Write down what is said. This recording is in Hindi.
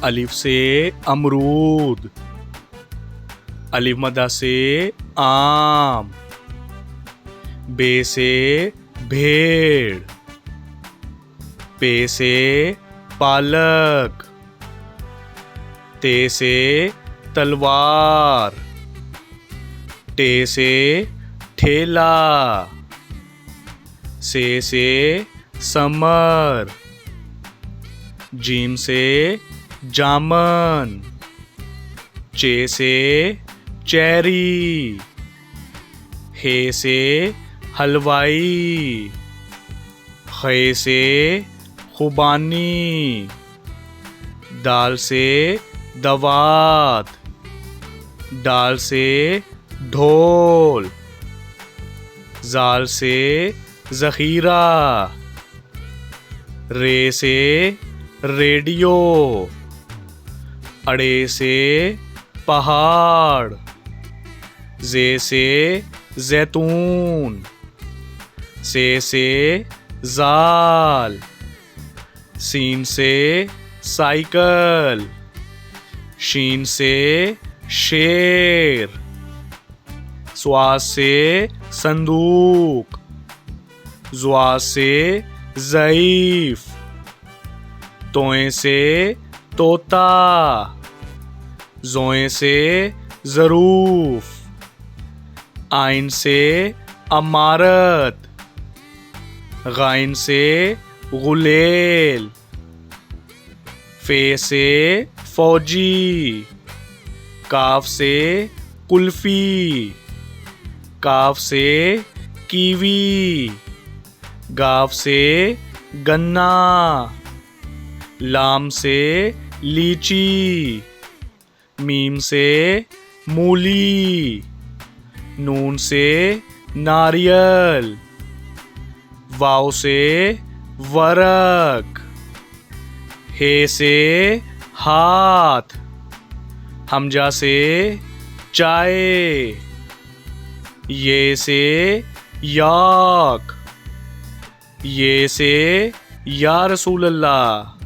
अलिफ से अमरूद, अलिफ मद्दा से आम, बे से भेड़, पे से पालक, ते से तलवार, टे से ठेला, से समर, जीम से जामन, चे से चेरी, हे से हलवाई, खे से खुबानी, दाल से दवात, डाल से ढोल, जाल से ज़ख़ीरा, रे से रेडियो, अड़े से पहाड़, जे से जैतून, से जाल, सीन से साइकिल, शीन से शेर, स्वाद से संदूक, ज़्वा से ज़ईफ़, तोए से तोता, ज़ोए से ज़रूफ, आइन से अमारत, गाइन से गुलेल, फे से फौजी, काफ से कुल्फ़ी, काफ से कीवी, गाफ से गन्ना, लाम से लीची, मीम से मूली, नून से नारियल, वाव से वरक, हे से हाथ, हमजा से चाय, ये से याक, ये से या रसूल अल्लाह।